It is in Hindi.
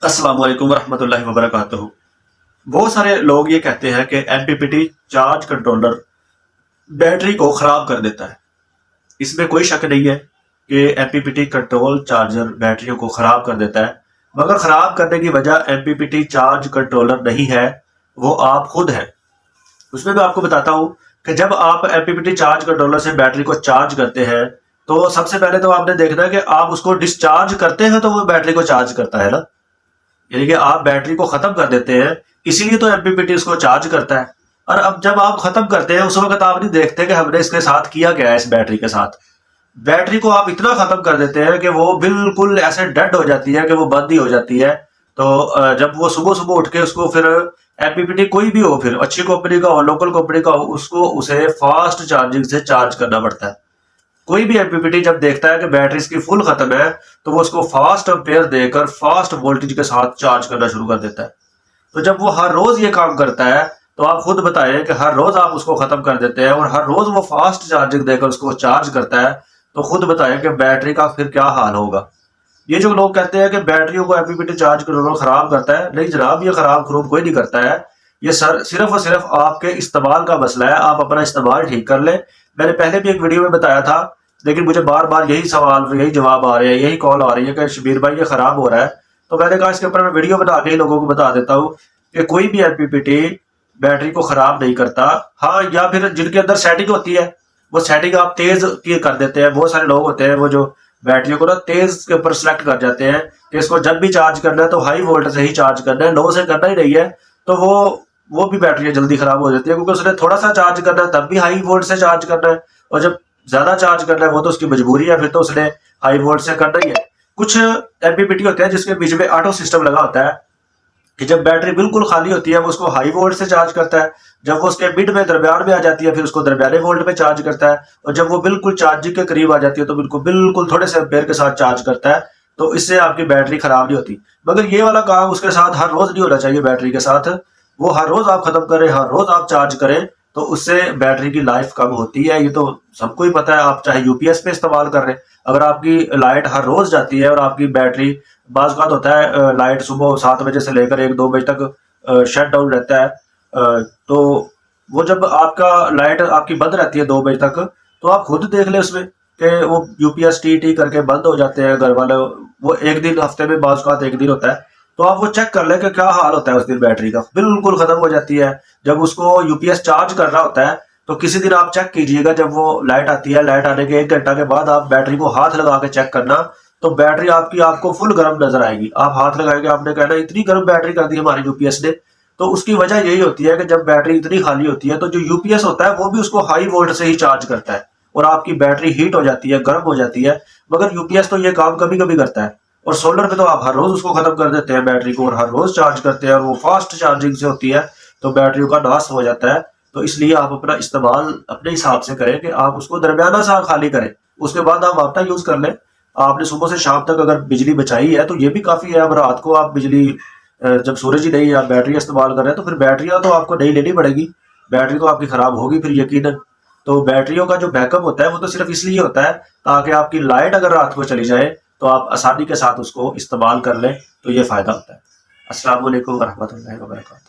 अस्सलाम वालेकुम रहमतुल्लाहि व बरकातुहू। बहुत सारे लोग ये कहते हैं कि एमपीपीटी चार्ज कंट्रोलर बैटरी को ख़राब कर देता है। इसमें कोई शक नहीं है कि एमपीपीटी कंट्रोल चार्जर बैटरियों को ख़राब कर देता है, मगर ख़राब करने की वजह एमपीपीटी चार्ज कंट्रोलर नहीं है, वो आप खुद हैं। उसमें मैं आपको बताता हूँ कि जब आप एमपीपीटी चार्ज कंट्रोलर से बैटरी को चार्ज करते हैं तो सबसे पहले तो आपने देखना है कि आप उसको डिस्चार्ज करते हैं तो वो बैटरी को चार्ज करता है ना, यानी कि आप बैटरी को खत्म कर देते हैं, इसीलिए तो एमपीपीटी इसको चार्ज करता है। और अब जब आप खत्म करते हैं उस वक्त आप नहीं देखते कि हमने इसके साथ किया क्या है। इस बैटरी के साथ बैटरी को आप इतना खत्म कर देते हैं कि वो बिल्कुल ऐसे डेड हो जाती है कि वो बंद ही हो जाती है। तो जब वो सुबह सुबह उठ के उसको फिर एमपीपीटी कोई भी हो, फिर अच्छी कंपनी का हो, लोकल कंपनी का हो, उसको उसे फास्ट चार्जिंग से चार्ज करना पड़ता है। कोई भी एमपीपीटी जब देखता है कि बैटरी इसकी फुल खत्म है तो वो उसको फास्ट एम्पेयर देकर फास्ट वोल्टेज के साथ चार्ज करना शुरू कर देता है। तो जब वो हर रोज ये काम करता है तो आप खुद बताएं कि हर रोज आप उसको खत्म कर देते हैं और हर रोज वो फास्ट चार्जिंग देकर उसको चार्ज करता है, तो खुद बताएं कि बैटरी का फिर क्या हाल होगा। ये जो लोग कहते हैं कि बैटरियों को एमपीपीटी चार्ज कंट्रोलर खराब करता है, नहीं जनाब, ये खराब खरूब कोई नहीं करता है। ये सिर्फ और सिर्फ आपके इस्तेमाल का मसला है। आप अपना इस्तेमाल ठीक कर ले। मैंने पहले भी एक वीडियो में बताया था, लेकिन मुझे बार बार यही सवाल, यही जवाब आ रहे हैं, यही कॉल आ रही है कि शबीर भाई ये खराब हो रहा है। तो मैंने कहा इसके ऊपर मैं वीडियो बना के ही लोगों को बता देता हूँ कि कोई भी एमपीपीटी बैटरी को खराब नहीं करता। हाँ, या फिर जिनके अंदर सेटिंग होती है वो सेटिंग आप तेज की कर देते हैं। बहुत सारे लोग होते हैं वो जो बैटरियों को ना तेज के ऊपर सेलेक्ट कर जाते हैं कि इसको जब भी चार्ज करना है तो हाई वोल्ट से ही चार्ज करना है, लो से करना ही नहीं है। तो वो भी बैटरी जल्दी खराब हो जाती है, क्योंकि उसने थोड़ा सा चार्ज करना है तब भी हाई वोल्ट से चार्ज करना है, और जब ज्यादा चार्ज करना है वो तो उसकी मजबूरी है, फिर तो उसने हाई वोल्ट से करना ही है। कुछ एमपीपीटी होते हैं जिसके बीच में ऑटो सिस्टम लगा होता है कि जब बैटरी बिल्कुल खाली होती है वो उसको हाई वोल्ट से चार्ज करता है, जब वो उसके मिड में दरमियान में आ जाती है फिर उसको दरमियाने वोल्ट में चार्ज करता है, और जब वो बिल्कुल चार्जिंग के करीब आ जाती है तो बिल्कुल बिल्कुल थोड़े से एम्पेयर के साथ चार्ज करता है। तो इससे आपकी बैटरी खराब नहीं होती। मगर ये वाला काम उसके साथ हर रोज नहीं होना चाहिए। बैटरी के साथ वो हर रोज आप खत्म करें, हर रोज आप चार्ज करें तो उससे बैटरी की लाइफ कम होती है। ये तो सबको ही पता है। आप चाहे यूपीएस पे इस्तेमाल कर रहे हैं, अगर आपकी लाइट हर रोज जाती है और आपकी बैटरी, बाज़ औक़ात होता है लाइट सुबह 7 बजे से लेकर 1-2 बजे तक शट डाउन रहता है, तो वो जब आपका लाइट आपकी बंद रहती है 2 बजे तक, तो आप खुद देख लें उसमें कि वो यूपीएस टी करके बंद हो जाते हैं घर वाले। वो एक दिन हफ्ते में बाज़ औक़ात एक दिन होता है, तो आप वो चेक कर लें कि क्या हाल होता है उस दिन बैटरी का। बिल्कुल खत्म हो जाती है। जब उसको यूपीएस चार्ज करना होता है तो किसी दिन आप चेक कीजिएगा, जब वो लाइट आती है, लाइट आने के 1 घंटा के बाद आप बैटरी को हाथ लगा के चेक करना, तो बैटरी आपकी आपको फुल गर्म नजर आएगी। आप हाथ लगाएंगे, आपने कहना इतनी गर्म बैटरी कर दी हमारी यूपीएस ने। तो उसकी वजह यही होती है कि जब बैटरी इतनी खाली होती है तो जो यूपीएस होता है वो भी उसको हाई वोल्ट से ही चार्ज करता है और आपकी बैटरी हीट हो जाती है, गर्म हो जाती है। मगर यूपीएस तो ये काम कभी कभी करता है, और सोलर पे तो आप हर रोज उसको खत्म कर देते हैं बैटरी को, और हर रोज चार्ज करते हैं, और वो फास्ट चार्जिंग से होती है तो बैटरियों का नाश हो जाता है। तो इसलिए आप अपना इस्तेमाल अपने हिसाब से करें कि आप उसको दरमियाना सा खाली करें, उसके बाद आप अपना यूज कर लें। आपने सुबह से शाम तक अगर बिजली बचाई है तो ये भी काफी है। अब रात को आप बिजली, जब सूरज ही नहीं, आप बैटरी इस्तेमाल कर रहे हैं तो फिर बैटरियां तो आपको नहीं लेनी पड़ेगी। बैटरी तो आपकी खराब होगी फिर यकीनन। तो बैटरियों का जो बैकअप होता है वो तो सिर्फ इसलिए होता है ताकि आपकी लाइट अगर रात को चली जाए तो आप आसानी के साथ उसको इस्तेमाल कर लें, तो ये फायदा होता है। अस्सलाम वालेकुम रहमतुल्लाहि व बरकातहू।